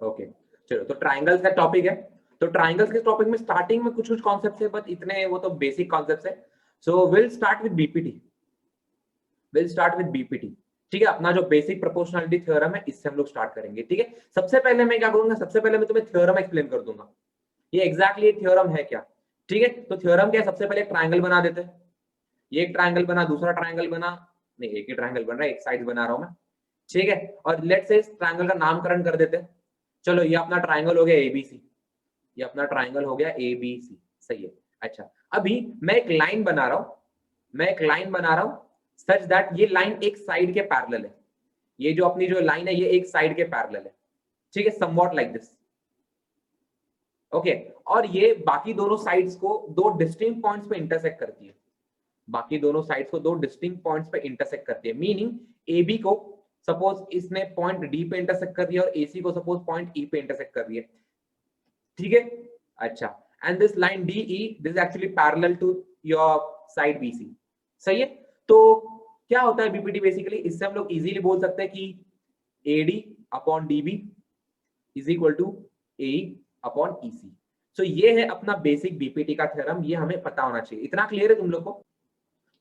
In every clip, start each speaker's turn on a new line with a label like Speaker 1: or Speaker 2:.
Speaker 1: Okay चलो, तो triangles का टॉपिक है। तो ट्राइंगल्स के टॉपिक में स्टार्टिंग में कुछ कुछ कॉन्सेप्ट्स है, बट इतने वो तो बेसिक कॉन्सेप्ट्स है। So will start with BPT. ठीक है, अपना जो बेसिक प्रोपोर्शनलिटी थ्योरम है इससे हम लोग स्टार्ट करेंगे। ठीक है, सबसे पहले मैं क्या करूंगा, सबसे पहले मैं तुम्हें थ्योरम एक्सप्लेन कर दूंगा, ये एग्जैक्टली थ्योरम है क्या। ठीक है, तो थ्योरम क्या है, सबसे पहले एक ट्राइंगल बना देते हैं। ये एक ट्राइंगल बना, दूसरा ट्राइंगल बना, नहीं एक ही ट्राइंगल बन रहा है, एक साइड बना रहा हूं मैं। ठीक है, और लेट से इस ट्राइंगल का नामकरण कर देते हैं। चलो ये अपना ट्राइंगल हो गया एबीसी, ये अपना ट्राइंगल हो गया एबीसी। सही है। अच्छा, अभी मैं एक लाइन बना रहा हूं, सच दैट ये लाइन एक साइड के पैरेलल है। ये जो अपनी जो लाइन है ये एक साइड के पैरेलल है। ठीक है, समवॉट लाइक दिस। ओके, और ये बाकी दोनों साइड्स को दो डिस्टिंक्ट पॉइंट्स पे इंटरसेक्ट करती है। मीनिंग AB को सपोज इसने पॉइंट डी पे इंटरसेक्ट कर दिया और AC को सपोज पॉइंट E पे इंटरसेक्ट कर दिया। ठीक है, अच्छा, and this line DE this actually parallel to your side BC। सही है, तो क्या होता है बीपीटी बेसिकली, इससे हम लोग इजीली बोल सकते हैं कि AD upon DB is equal to AE upon EC। So ये है अपना बेसिक बीपीटी का थ्योरम, ये हमें पता होना चाहिए। इतना क्लियर है तुम लोग को?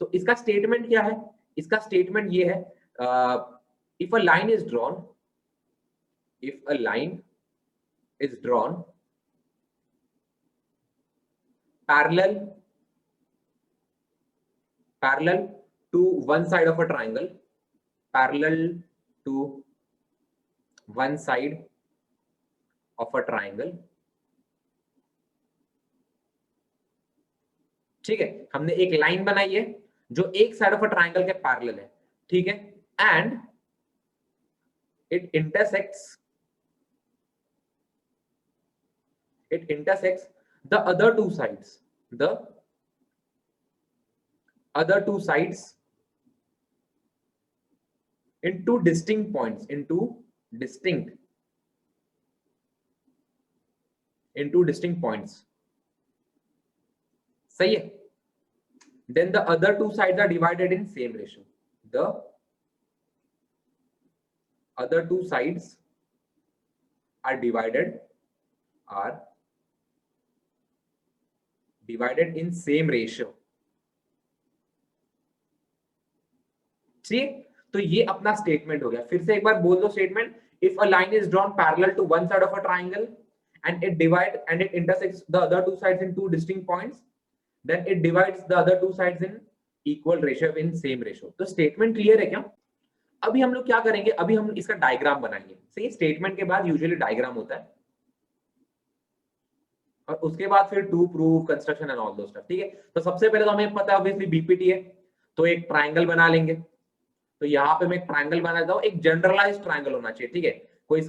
Speaker 1: तो इसका स्टेटमेंट क्या है, इसका स्टेटमेंट ये है, if a line is drawn, parallel to one side of a triangle, ठीक है, हमने एक लाइन बनाई है जो एक साइड ऑफ अ ट्राइंगल के पैरेलल है। ठीक है, and it intersects the other two sides in two distinct points, सही है। then the other two sides are divided in same ratio, the other two sides are divided in same ratio। ठीक, तो ये अपना statement हो गया। फिर से एक बार बोल दो statement, if a line is drawn parallel to one side of a triangle and it intersects the other two sides in two distinct points, then it divides the other two sides in equal ratio, in same ratio। तो statement clear है क्या? अभी हम लोग क्या करेंगे, अभी हम इसका डायग्राम बनाएंगे। सही, स्टेटमेंट के बाद यूजुअली डायग्राम होता है, और उसके बाद फिर to prove construction and all those stuff. ठीक है, तो सबसे पहले तो हमें पता है ऑब्वियसली बीपीटी है, तो एक ट्राइंगल बना लेंगे। तो यहाँ पे मैं एक ट्राइंगल बना देता हूँ, एक जनरलाइज्ड ट्राइंगल होना चाहिए। ठीक है, कोई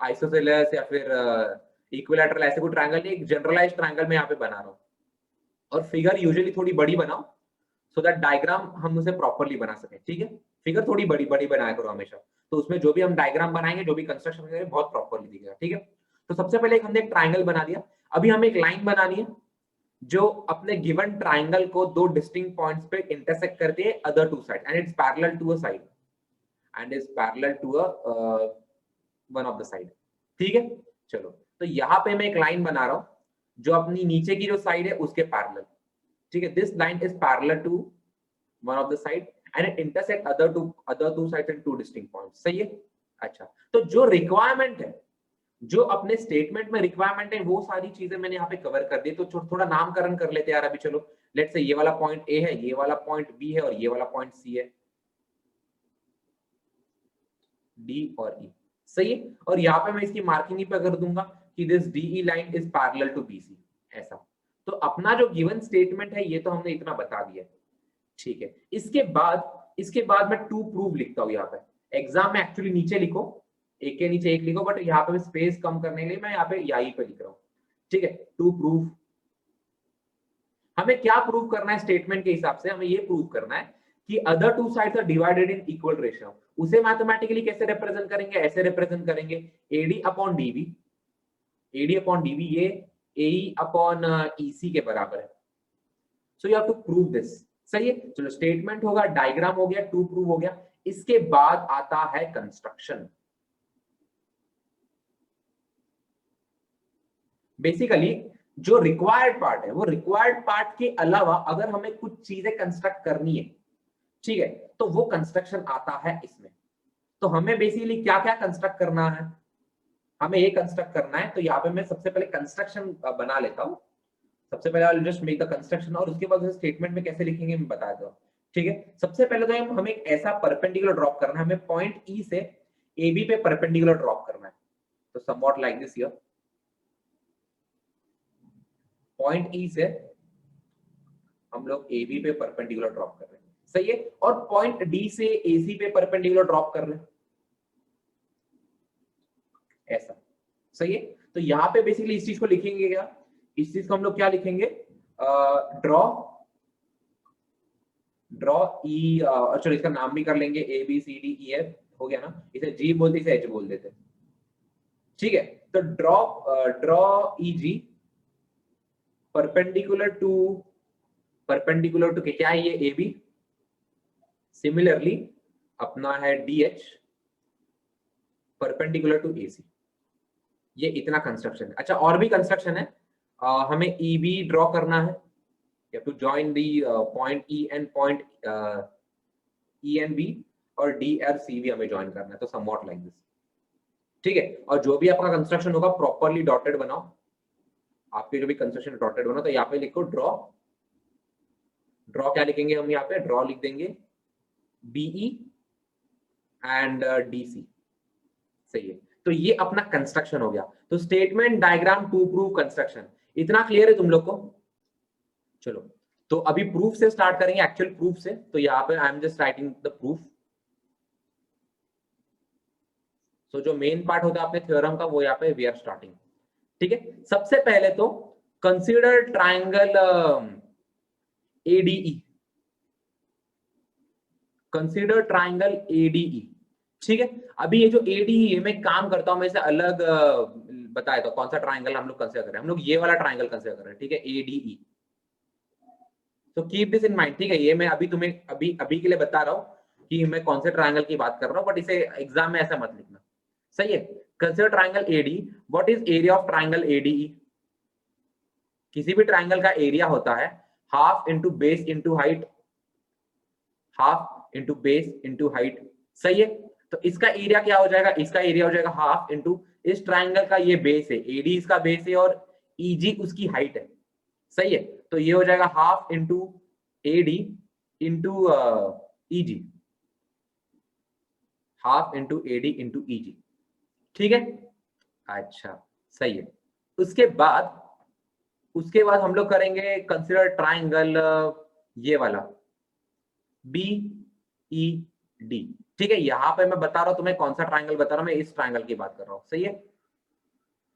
Speaker 1: आइसोसेलेस या फिर इक्विलैटरल ऐसे कोई ट्राइंगल नहीं, एक जनरलाइज्ड ट्राइंगल मैं यहाँ पे बना रहा हूँ। और फिगर यूजुअली थोड़ी बड़ी बनाओ सो दैट डायग्राम हम उसे प्रॉपरली बना सके। ठीक है, फिगर थोड़ी बड़ी बड़ी बनाया करो हमेशा, तो उसमें जो भी हम डायग्राम बनाएंगे, जो भी कंस्ट्रक्शन करेंगे, बहुत प्रॉपरली दिखेगा। ठीक है, तो सबसे पहले हमने एक ट्राइंगल बना दिया। अभी हमें एक लाइन बनानी है जो अपने गिवन ट्राइंगल को दो डिस्टिंक्ट पॉइंट्स पे इंटरसेक्ट करती है other two side, and it's parallel to a side, one of the side. ठीक है, चलो, तो यहाँ पे मैं एक लाइन बना रहा हूं जो अपनी नीचे की जो साइड है उसके पैरेलल। ठीक है, this line is parallel to one of the side and it intersect other two sides in two distinct points. सही है। अच्छा, तो जो रिक्वायरमेंट है, जो अपने स्टेटमेंट में रिक्वायरमेंट है, वो सारी चीजें मैंने यहाँ पे कवर कर दी। तो थोड़ा नामकरण कर लेते हैं यार अभी। चलो, लेट्स से ये वाला पॉइंट ए है, ये वाला पॉइंट बी है, और ये वाला पॉइंट सी है, डी और ई। सही है, और यहाँ पे मैं इसकी मार्किंग ही पे कर दूंगा कि this DE line is parallel to BC, ऐसा। तो अपना जो गिवन स्टेटमेंट है ये तो हमने इतना बता दिया। ठीक है, इसके बाद मैं टू प्रूव लिखता हूँ यहाँ पे। एग्जाम में एक्चुअली नीचे लिखो, एक के नीचे एक लिखो, बट यहाँ पे स्पेस कम करने के लिए मैं यहाँ पे यही पे लिख रहा हूँ। ठीक है, टू प्रूव, हमें क्या प्रूव करना है स्टेटमेंट के हिसाब से, हमें ये प्रूव करना है कि other two sides are divided in equal ratio. उसे मैथमेटिकली कैसे रिप्रेजेंट करेंगे, ऐसे रिप्रेजेंट करेंगे, एडी अपॉन डीबी, ये एई अपॉन ईसी के बराबर है। So you have to prove this. सही है, चलो, स्टेटमेंट होगा, डायग्राम हो गया, टू प्रूव हो गया। इसके बाद आता है कंस्ट्रक्शन। बेसिकली जो रिक्वायर्ड पार्ट है, वो रिक्वायर्ड पार्ट के अलावा अगर हमें कुछ चीजें कंस्ट्रक्ट करनी है, ठीक है, तो वो कंस्ट्रक्शन आता है इसमें। तो हमें बेसिकली क्या क्या कंस्ट्रक्ट करना है, हमें ये कंस्ट्रक्ट करना है। तो यहाँ पे मैं सबसे पहले कंस्ट्रक्शन बना लेता हूँ। सबसे पहले I just make the construction, और उसके बाद स्टेटमेंट में कैसे लिखेंगे मैं बता दूँ। ठीक है, सबसे पहले तो हमें एक ऐसा परपेंडिकुलर ड्रॉप करना है, हमें पॉइंट ई से ए बी पे परपेंडिकुलर ड्रॉप करना है। तो somewhat like this here, point ई से हम लोग ए बी पे परपेंडिकुलर ड्रॉप कर रहे हैं, सही है। और पॉइंट डी से ए सी पे परपेंडिकुलर ड्रॉप कर रहे हैं, ऐसा, सही है। तो यहाँ पे बेसिकली इस चीज को लिखेंगे क्या, इस चीज को हम लोग क्या लिखेंगे, ड्रॉ ई, चलो इसका नाम भी कर लेंगे A B C D E F, हो गया ना, इसे जी बोलते इसे एच बोल देते, ठीक है। तो draw E G perpendicular to क्या है, ये ए बी, सिमिलरली अपना है D H perpendicular to A C. ये इतना कंस्ट्रक्शन है। अच्छा, और भी कंस्ट्रक्शन है, हमें ई बी ड्रॉ करना है, you have to join the point E and point E and B, और D और C भी हमें ज्वाइन करना है। तो somewhat like this, ठीक है। और जो भी आपका कंस्ट्रक्शन होगा प्रॉपरली डॉटेड बनाओ, आपके जो भी कंस्ट्रक्शन डॉटेड बनाओ। तो यहाँ पे लिखो ड्रॉ क्या लिखेंगे हम, यहाँ पे ड्रॉ लिख देंगे BE एंड DC, सही है। तो ये अपना कंस्ट्रक्शन हो गया। तो statement diagram to prove construction, इतना क्लियर है तुम लोग को। चलो, तो अभी प्रूफ से स्टार्ट करेंगे, एक्चुअल प्रूफ से। तो यहाँ पे I am just writing the proof. So जो मेन पार्ट होता है अपने थ्योरम का, वो यहाँ पे वी आर स्टार्टिंग, ठीक है। सबसे पहले तो consider triangle ADE, consider triangle ADE, ठीक है। अभी ये जो ADE मैं काम करता हूं, मैं इसे अलग बताया था कौन सा ट्राइंगल हम लोग कंसीडर कर रहे हैं। हम लोग ये वाला ट्राइंगल कंसीडर कर रहे हैं, ठीक है, ADE। तो कीप दिस इन माइंड, ठीक है। ये मैं अभी तुम्हें अभी के लिए बता रहा हूँ कि मैं कौन से ट्राइंगल की बात कर रहा हूँ, बट इसे एग्जाम में ऐसा मत लिखना, सही है। Consider triangle AD, what is area of triangle ADE। किसी भी ट्राइंगल का एरिया होता है half into base into height, half into base into height, सही है। तो इसका एरिया क्या हो जाएगा, इसका एरिया हो जाएगा हाफ इंटू, इस ट्राइंगल का ये बेस है, AD इसका बेस है और EG उसकी हाइट है, सही है। तो ये हो जाएगा half into AD into EG, half into AD into EG, ठीक है। अच्छा, सही है। उसके बाद हम लोग करेंगे कंसीडर ट्राइंगल ये वाला BED, ठीक है। यहां पे मैं बता रहा हूं तुम्हें कौन सा ट्राइंगल बता रहा हूं, मैं इस ट्राइंगल की बात कर रहा हूं, सही है।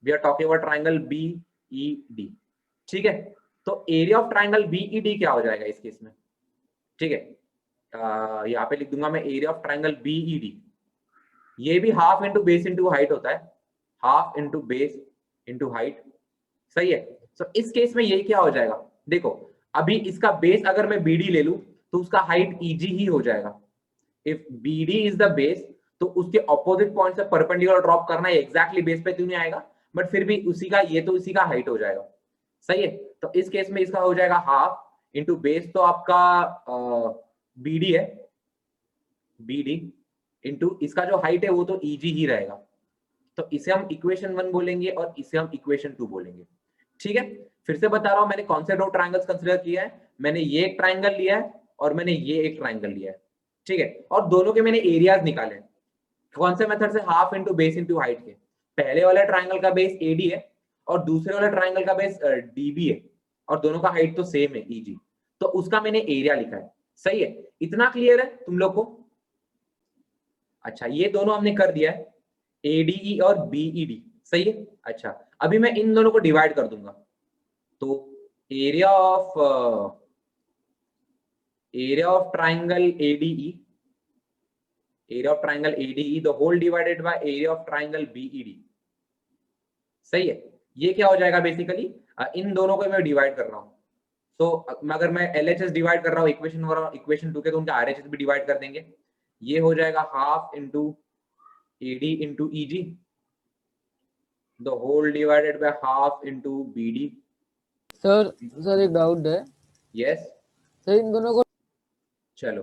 Speaker 1: We are talking about triangle BED, ठीक है। तो एरिया ऑफ ट्राइंगल BED क्या हो जाएगा इस केस में, ठीक है। यहाँ पे लिख दूंगा मैं एरिया ऑफ ट्राइंगल BED, ये भी half into base into height होता है, half into base into height, सही है। तो इस केस में ये क्या हो जाएगा, देखो अभी इसका बेस अगर मैं BD ले लूं तो उसका हाइट EG ही हो जाएगा। If BD is the base, तो उसके ऑपोजिट पॉइंट से परपेंडिकुलर ड्रॉप करना है, एग्जैक्टली बेस पे तो नहीं आएगा, बट फिर भी उसी का, ये तो उसी का हाइट हो जाएगा, सही है। तो इस केस में इसका हो जाएगा हाफ इंटू बेस, तो आपका BD है, BD इंटू इसका जो हाइट है वो तो EG ही रहेगा। तो इसे हम इक्वेशन 1 बोलेंगे और इसे हम इक्वेशन 2 बोलेंगे, ठीक है। फिर से बता रहा हूं, मैंने कौन से दो ट्राइंगल्स कंसीडर किया है, मैंने ये एक ट्राइंगल लिया है और मैंने ये एक ट्राइंगल लिया है, ठीक है। और दोनों के मैंने एरियाज निकाले, कौन से मेथड से, half into base into height के। पहले वाले ट्राइंगल का बेस AD है और दूसरे वाले ट्राइंगल का बेस DB है, और दोनों का हाइट तो सेम है EG, तो उसका मैंने एरिया लिखा है, सही है। इतना क्लियर है तुम लोग को। अच्छा, ये दोनों हमने कर दिया है, ADE और BED, सही है। अच्छा, अभी मैं इन दोनों को डिवाइड कर दूंगा, तो area of triangle ADE, area of triangle ADE the whole divided by area of triangle BED, सही है। ये क्या हो जाएगा बेसिकली, इन दोनों को मैं डिवाइड कर रहा हूं। तो अगर मैं LHS डिवाइड कर रहा हूँ इक्वेशन 2 के, तो उनका RHS भी डिवाइड कर देंगे। ये हो जाएगा half into AD into EG the whole divided by half into BD.
Speaker 2: Sir एक डाउट है।
Speaker 1: Yes.
Speaker 2: सर इन दोनों को
Speaker 1: चलो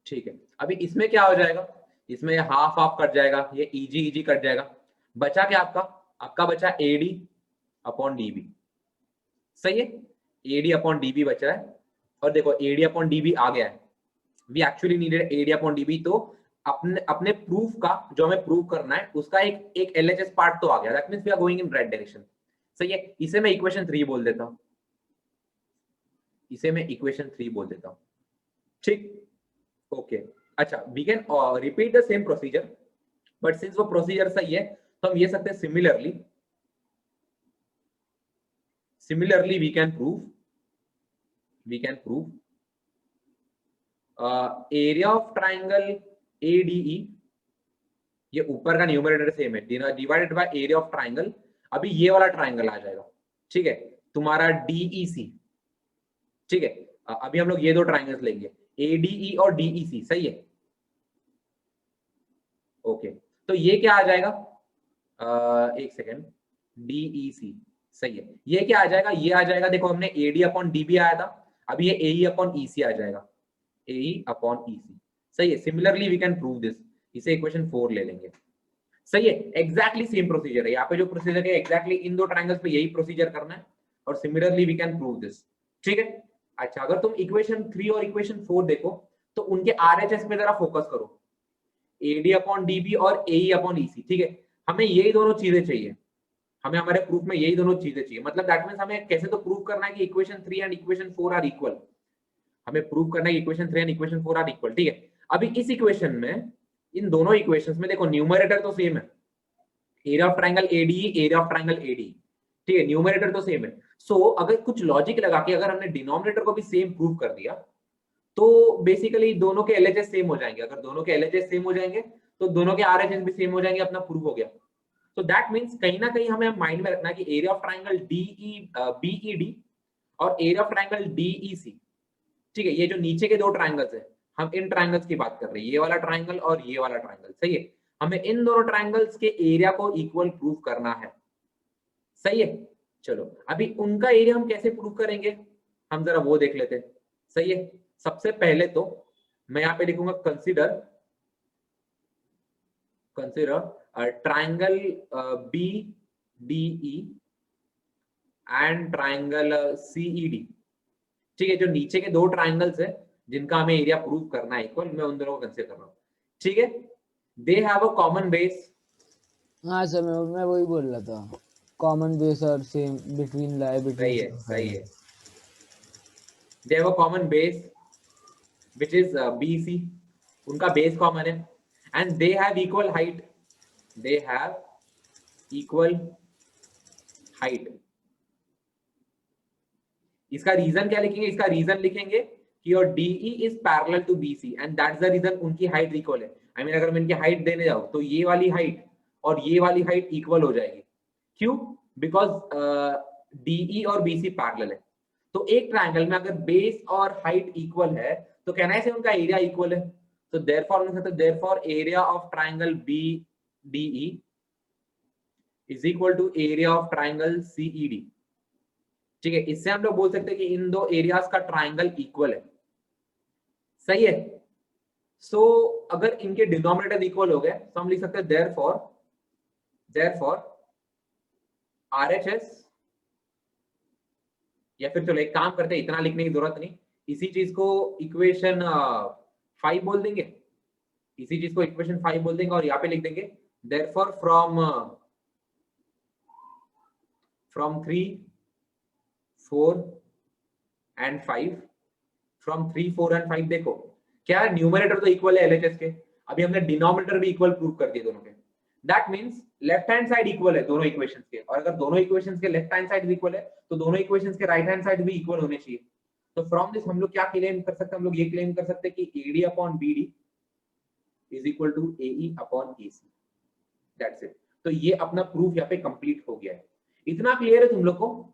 Speaker 1: ठीक है, अभी इसमें क्या हो जाएगा, इसमें हाफ हाफ कट जाएगा, ये इजी इजी कट जाएगा, बचा क्या आपका, आपका बचा AD अपॉन DB। सही है, AD अपॉन DB बच रहा है, और देखो AD अपॉन DB आ गया है, we actually needed AD upon DB। तो अपने अपने प्रूफ का जो हमें प्रूव करना है उसका एक LHS पार्ट तो आ गया, that means we are going in right direction. सही है, इसे मैं इक्वेशन 3 बोल देता हूं, इसे मैं इक्वेशन 3 बोल देता हूं, ठीक, ओके। अच्छा, we can repeat the same procedure, but since वो प्रोसीजर सही है तो हम ये सकते हैं similarly we can prove area of triangle ADE, ये ऊपर का न्यूमरेटर सेम है, divided by area of triangle, अभी ये वाला ट्राइंगल आ जाएगा, ठीक है, तुम्हारा DEC, ठीक है। अभी हम लोग ये दो ट्राइंगल्स लेंगे, ADE और DEC, सही है, ओके। तो ये क्या आ जाएगा, एक सेकेंड, DEC, सही है, ये क्या आ जाएगा, ये आ जाएगा, देखो हमने AD अपॉन DB आया था, अभी ये AE अपॉन EC आ जाएगा, AE अपॉन EC, सही है। Similarly we can prove this, इसे इक्वेशन 4 ले लेंगे, सही है, एग्जैक्टली सेम प्रोसीजर है, यहाँ पे जो प्रोसीजर है एग्जैक्टली इन दो ट्रायंगल्स पे यही प्रोसीजर करना है, और similarly we can prove this, ठीक है। अच्छा, अगर तुम इक्वेशन 3 और इक्वेशन 4 देखो तो उनके RHS पे जरा फोकस करो, AD अपॉन DB और AE अपॉन EC, ठीक है, हमें यही दोनों चीजें चाहिए, हमें हमारे प्रूफ में यही दोनों चीजें चाहिए, मतलब दैट मींस हमें कैसे तो प्रूव करना है कि equation 3 and equation 4 are equal, हमें प्रूव करना है कि equation 3 and equation 4 are equal, ठीक है। अभी इस इक्वेशन में, इन दोनों इक्वेशंस में देखो न्यूमरेटर तो सेम है, area of triangle ADE, area of triangle ADE, ठीक है, न्यूमरेटर तो सेम है। सो अगर कुछ लॉजिक लगा के अगर हमने डिनोमिनेटर को भी सेम प्रूव कर दिया तो बेसिकली दोनों के LHS सेम हो जाएंगे, अगर दोनों के LHS सेम हो जाएंगे तो दोनों के RHS भी सेम हो जाएंगे, अपना प्रूफ हो गया। तो दैट मींस कहीं ना कहीं हमें माइंड में रखना है कि एरिया ऑफ ट्रायंगल BED और एरिया ऑफ ट्रायंगल DEC, ठीक है, ये जो नीचे के दो ट्रायंगल्स है, हम इन ट्रायंगल्स की बात कर रहे हैं, ये वाला ट्रायंगल और ये वाला ट्रायंगल, सही है, हमें इन दोनों ट्रायंगल्स के एरिया को इक्वल प्रूव करना है, सही है। चलो अभी उनका एरिया हम कैसे प्रूव करेंगे, हम जरा वो देख लेते हैं, सही है। सबसे पहले तो मैं यहाँ पे लिखूंगा consider triangle BDE and triangle CED, ठीक है, जो नीचे के दो ट्रायंगल्स है जिनका हमें एरिया प्रूव करना है इक्वल, मैं उन दोनों को कंसीडर कर रहा हूँ, ठीक है। They have a common base,
Speaker 2: हाँ सर मैं वही बोल रहा था, कॉमन बेस और सेम बिटवीन लाई
Speaker 1: सही है,
Speaker 2: बिटवीन
Speaker 1: सही है, they have a common base which is BC, उनका बेस कॉमन है, and they have equal height, they have equal height. इसका रीजन क्या लिखेंगे, इसका रीजन लिखेंगे कि your DE is parallel to BC and that's the reason उनकी height equal है। आई मीन अगर मैं इनकी हाइट देने जाऊं तो ये वाली हाइट और ये वाली हाइट इक्वल हो जाएगी, क्यों, बिकॉज DE और BC पैरेलल है। तो एक ट्रायंगल में अगर बेस और हाइट इक्वल है तो कहना है उनका एरिया इक्वल है, तो therefore area of triangle BDE is equal to area of triangle CED, ठीक है। इससे हम लोग बोल सकते हैं कि इन दो एरियाज का ट्रायंगल इक्वल है, सही है। सो अगर इनके डिनोमिनेटर इक्वल हो गए तो हम लिख सकते हैं देयरफॉर RHS, या फिर चलो एक काम करते हैं, इतना लिखने की जरूरत नहीं, इसी चीज को इक्वेशन 5 बोल देंगे, इसी चीज को इक्वेशन 5 बोल देंगे और यहाँ पे लिख देंगे therefore from 3, 4 and 5, from 3, 4 and 5, देखो क्या न्यूमरेटर तो इक्वल है LHS के, अभी हमने डिनोमिनेटर भी इक्वल प्रूव कर दिए दोनों के, that means left hand side equal है दोनों इक्वेशंस के, और अगर दोनों इक्वेशंस के लेफ्ट हैंड साइड इक्वल है तो दोनों इक्वेशंस के राइट हैंड साइड भी इक्वल होने चाहिए। तो फ्रॉम दिस हम लोग क्या क्लेम कर सकते हैं, हम लोग ये क्लेम कर सकते हैं कि AD upon BD is equal to AE upon EC, that's it. तो ये अपना प्रूफ यहाँ पे कंप्लीट हो गया है, इतना क्लियर है तुम लोग को।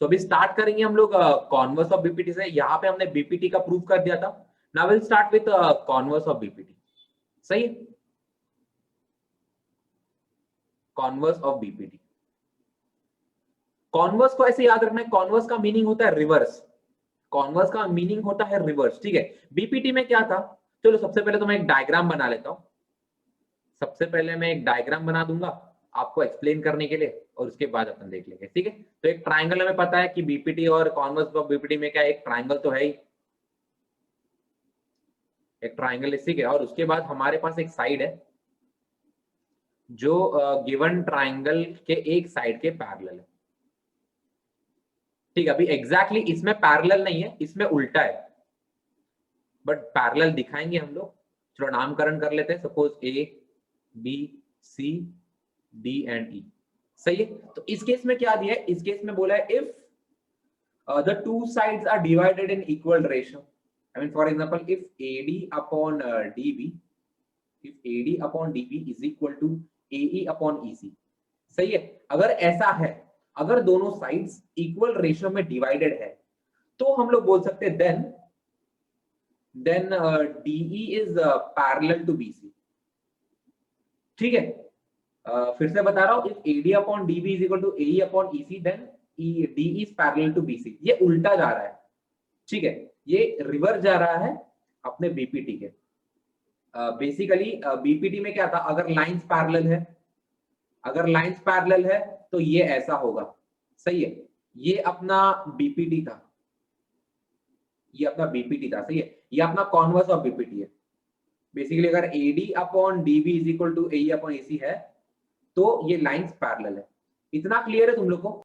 Speaker 1: सो अभी स्टार्ट करेंगे हम लोग कॉन्वर्स ऑफ BPT से, यहाँ पे हमने BPT का प्रूफ कर दिया था, now will start with converse of BPT, सही है, कॉन्वर्स ऑफ BPT। कॉन्वर्स को ऐसे याद रखना है, कॉन्वर्स का मीनिंग होता है रिवर्स, कॉन्वर्स का मीनिंग होता है रिवर्स, ठीक है। बीपीटी में क्या था, चलो सबसे पहले तो मैं एक डायग्राम बना लेता हूं, सबसे पहले मैं एक डायग्राम बना दूंगा आपको एक्सप्लेन करने के लिए, और उसके बाद अपन देख लेंगे, ठीक है। तो एक ट्राइंगल हमें पता है कि बीपीटी और कॉन्वर्स ऑफ बीपीटी में क्या है, एक ट्राइंगल तो है ही, एक ट्राइंगल ठीक है, और उसके बाद हमारे पास एक साइड है जो गिवन ट्राइंगल के एक साइड के पैरेलल है, ठीक है। अभी एग्जैक्टली इसमें पैरेलल नहीं है, इसमें उल्टा है, बट पैरेलल दिखाएंगे हम लोग। चलो नामकरण कर लेते हैं, suppose A B C D and E, सही है। तो इस केस में क्या दिया है, इस केस में बोला है if the two sides are divided in equal ratio, I mean for example if AD upon DB, if AD upon DB is equal to AE upon EC, सही है। अगर ऐसा है, अगर दोनों साइड्स इक्वल रेशियो में डिवाइडेड है, तो हम लोग बोल सकते हैं then DE is parallel to BC, ठीक है। फिर से बता रहा हूं, if AD upon DB is equal to AE upon EC then DE is parallel to BC, ये उल्टा जा रहा है, ठीक है, ये रिवर्स जा रहा है अपने बीपीटी के। बेसिकली बीपीटी में क्या था, अगर लाइंस पैरेलल है, अगर लाइंस पैरेलल है तो ये ऐसा होगा, सही है। ये अपना बीपीटी था, ये अपना बीपीटी था, सही है। ये अपना कॉन्वर्स ऑफ बीपीटी है। बेसिकली अगर AD upon DB is equal to AE upon AC है, तो ये लाइंस पैरेलल है। इतना क्लियर है तुम लोग को?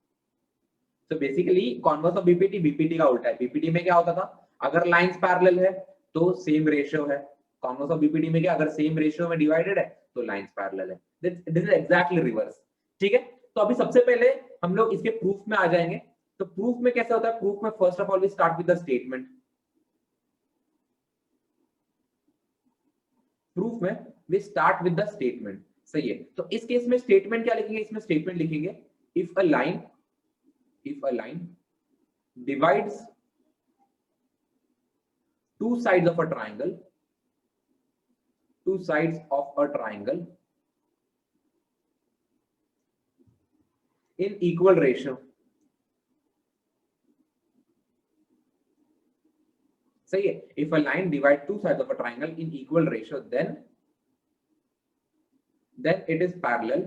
Speaker 1: तो basically converse of BPT, BPT का उल्टा है। बीपीटी में क्या होता था, अगर लाइंस पैरेलल है तो सेम रेशियो है, कॉन्वर्स ऑफ बीपीटी में क्या, अगर सेम रेशियो में डिवाइडेड है तो लाइंस पैरेलल है। दिस इज एग्जैक्टली रिवर्स, ठीक है। तो अभी सबसे पहले हम लोग इसके प्रूफ में आ जाएंगे। तो प्रूफ में कैसा होता है, प्रूफ में first of all we start with the statement, proof में we start with the statement, सही है। तो इस केस में स्टेटमेंट क्या लिखेंगे, इसमें स्टेटमेंट लिखेंगे if a line divides two sides of a triangle in equal ratio, सही है। if a line divides two sides of a triangle in equal ratio then it is parallel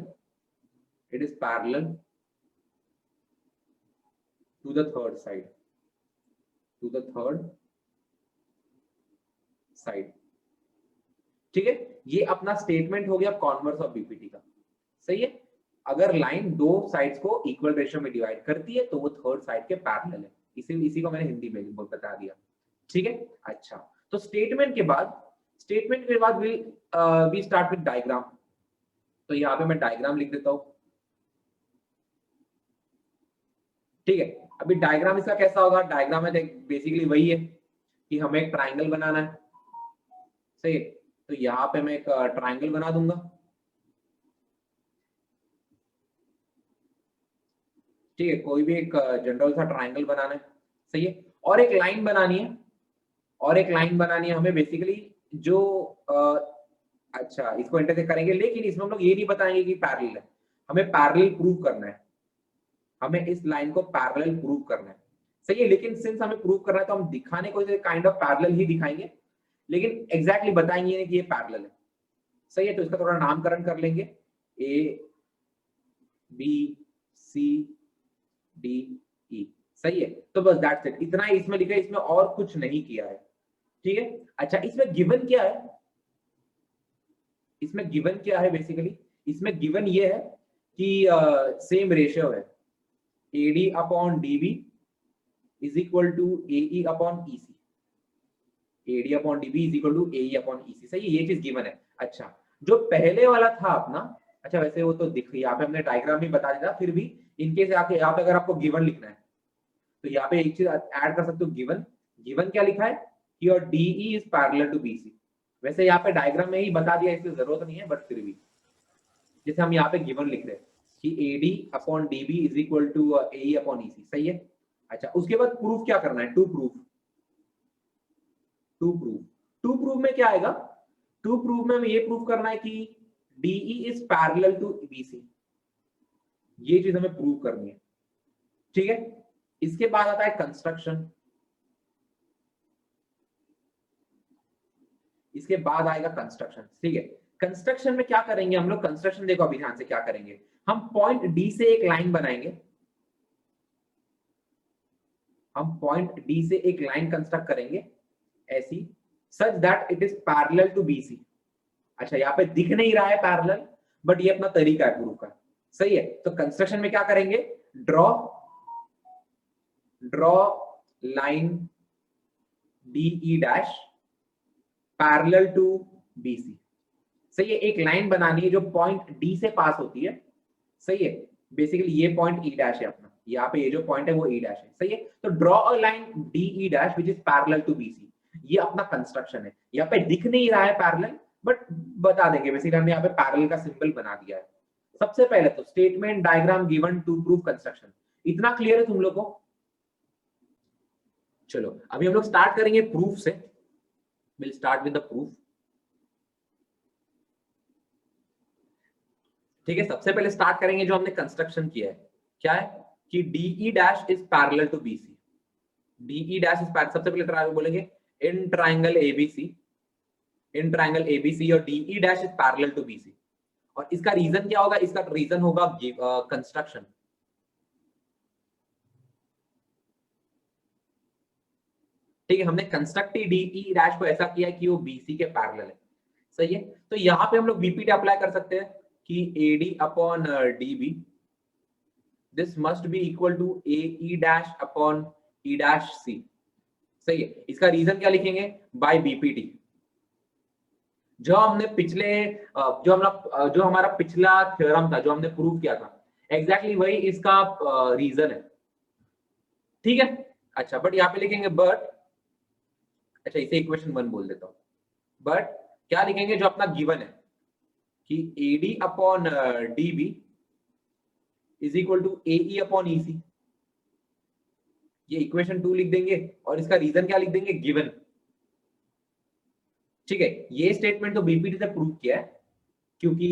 Speaker 1: to the third side, ठीक है। ये अपना statement हो गया converse of BPT का, सही है। अगर लाइन दो साइड्स को इक्वल रेशियो में डिवाइड करती है तो वो थर्ड साइड के पैरेलल है। इसी को मैंने हिंदी में बता दिया, ठीक है। अच्छा, तो स्टेटमेंट के बाद वी स्टार्ट विद डायग्राम। तो यहाँ पे मैं डायग्राम लिख देता हूं, ठीक है। अभी डायग्राम इसका कैसा होगा, डायग्राम में बेसिकली वही है कि हमें एक ट्राइंगल बनाना है, सही है। तो यहाँ पे मैं एक ट्राइंगल बना दूंगा, ठीक है। कोई भी एक जनरल सा ट्राइंगल बनाना है, सही है। और एक लाइन बनानी है हमें बेसिकली जो अच्छा इसको इंटरसेक्ट करेंगे, लेकिन इसमें हम लोग ये नहीं बताएंगे कि पैरेलल है, हमें पैरेलल प्रूव करना है, हमें इस लाइन को पैरेलल प्रूव करना है, सही है। लेकिन सिंस हमें प्रूव करना है तो हम दिखाने को काइंड ऑफ पैरेलल ही दिखाएंगे, लेकिन एग्जैक्टली बताएंगे नहीं कि ये पैरेलल है, सही है। तो इसका थोड़ा नामकरण कर लेंगे, ABCDE, सही है। तो बस दैट्स इट, इतना ही इसमें लिखा है, इसमें और कुछ नहीं किया है, ठीक है। अच्छा, इसमें गिवन क्या है, बेसिकली इसमें गिवन ये है कि सेम रेशियो है, AD upon DB is equal to AE upon EC, AD upon DB is equal to AE upon EC, सही है। ये चीज गिवन है। अच्छा, जो पहले वाला था अपना, अच्छा वैसे वो तो दिख, यहाँ पे हमने डायग्राम भी बता दिया, फिर भी इनकेस यहाँ पे अगर आपको गिवन लिखना है तो यहाँ पे एक चीज ऐड कर सकते हो, गिवन क्या लिखा है कि और DE is parallel to BC। वैसे यहाँ पे डायग्राम में ही बता दिया, इसकी जरूरत नहीं है, बट फिर भी जैसे हम यहाँ पे गिवन लिख रहे हैं कि AD upon DB is equal to AE upon EC, सही है। अच्छा, उसके बाद प्रूफ क्या करना है, टू प्रूफ में क्या आएगा, टू प्रूफ में हमें ये प्रूफ करना है कि DE is parallel to BC, ये चीज हमें प्रूव करनी है, ठीक है, इसके बाद आता है कंस्ट्रक्शन, इसके बाद आएगा कंस्ट्रक्शन। ठीक है, कंस्ट्रक्शन में क्या करेंगे हम लोग, कंस्ट्रक्शन देखो अभी ध्यान से क्या करेंगे, हम पॉइंट डी से एक लाइन बनाएंगे, हम पॉइंट डी से एक लाइन कंस्ट्रक्ट करेंगे ऐसी, such that it is parallel to BC. अच्छा, यहाँ पे दिख नहीं रहा है पैरेलल, बट ये अपना तरीका है प्रूफ का, सही है। तो कंस्ट्रक्शन में क्या करेंगे, draw line DE dash parallel to BC, सही है। एक लाइन बनानी है जो पॉइंट डी से पास होती है, सही है। बेसिकली ये पॉइंट ई डैश है अपना, यहाँ पे ये जो पॉइंट है वो ई डैश है, सही है। तो draw a line DE dash which is parallel to BC, ये अपना कंस्ट्रक्शन है। यहाँ पे दिख नहीं रहा है पैरेलल, बट बता देंगे, बेसिकली हमने यहाँ पे पैरेलल का सिंबल बना दिया है। सबसे पहले तो statement diagram given to prove construction, इतना क्लियर है तुम लोग को? चलो अभी हम लोग स्टार्ट करेंगे प्रूफ से, will start with the proof. ठीक है, सबसे पहले स्टार्ट करेंगे जो हमने कंस्ट्रक्शन किया है, क्या है कि DE dash is parallel to BC, DE dash is parallel, सबसे पहले ट्राई बोलेंगे in triangle ABC, in triangle ABC और DE dash is parallel to BC. और इसका रीजन क्या होगा, इसका रीजन होगा कंस्ट्रक्शन। ठीक है, हमने कंस्ट्रक्टिव डीई डैश को ऐसा किया कि वो बीसी के पैरेलल है, सही है। तो यहाँ पे हम लोग बीपीटी अप्लाई कर सकते हैं कि AD upon DB, this must be equal to A dash upon E dash C, सही है। इसका रीजन क्या लिखेंगे, बाय बीपीटी। जो हमने पिछले जो हमारा पिछला थ्योरम था जो हमने प्रूव किया था, एग्जैक्टली वही इसका रीजन है, ठीक है। अच्छा, बट यहाँ पे लिखेंगे बट, अच्छा इसे इक्वेशन 1 बोल देता हूँ, बट क्या लिखेंगे जो अपना गिवन है कि AD upon DB is equal to AE upon EC, ये इक्वेशन 2 लिख देंगे और इसका रीजन क्या लिख देंगे, गिवन। ठीक है, ये स्टेटमेंट तो बीपीटी से प्रूव किया है क्योंकि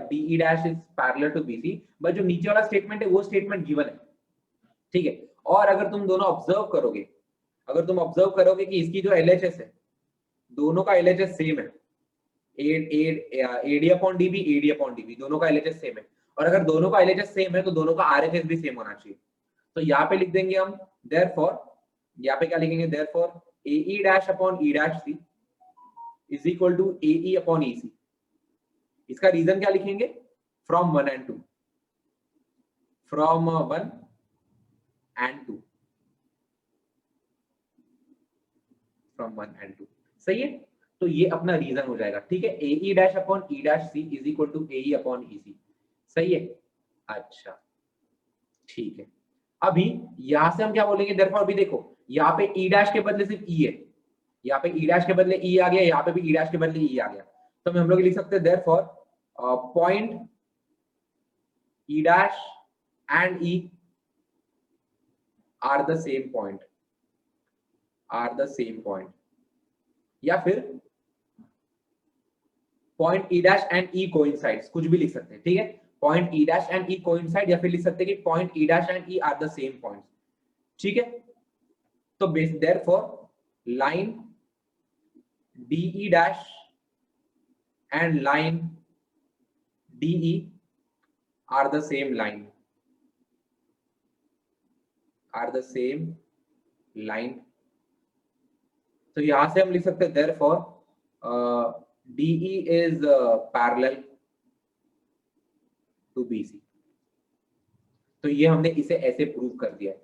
Speaker 1: DE dash is parallel to BC, but जो नीचे वाला स्टेटमेंट है वो स्टेटमेंट गिवन है, ठीक है। और अगर तुम दोनों ऑब्जर्व करोगे, अगर तुम ऑब्जर्व करोगे कि इसकी जो एलएचएस है, दोनों का एलएचएस सेम है, AD upon DB, AD upon DB, दोनों का एलएचएस सेम है। और अगर दोनों का एलएचएस सेम है तो दोनों का आरएचएस भी सेम होना चाहिए। तो यहाँ पे लिख देंगे हम देयरफॉर, यहाँ पे क्या लिखेंगे, therefore AE dash upon E dash C is equal to AE upon EC. इसका रीजन क्या लिखेंगे, from 1 and 2, from 1 and 2, from 1 and 2, सही है। तो ये अपना रीजन हो जाएगा, ठीक है। AE dash upon E dash C is equal to AE upon EC, सही है। अच्छा ठीक है, अभी यहां से हम क्या बोलेंगे, देयरफॉर भी देखो यहाँ पे ई डैश के बदले सिर्फ ई है, यहाँ पे ई डैश के बदले ई आ गया, यहाँ पे भी ई डैश के बदले ई आ गया। तो हम लोग लिख सकते हैं therefore point E dash and E are the same point, are the same point, या फिर point E dash and E coincides, कुछ भी लिख सकते हैं, ठीक है। Point E dash and E coincide, या फिर लिख सकते हैं कि point E dash and E are the same points, ठीक है। तो therefore line DE dash and line DE are the same line, are the same line. तो यहां से हम लिख सकते हैं therefore DE is parallel to BC. तो ये हमने इसे ऐसे प्रूव कर दिया है।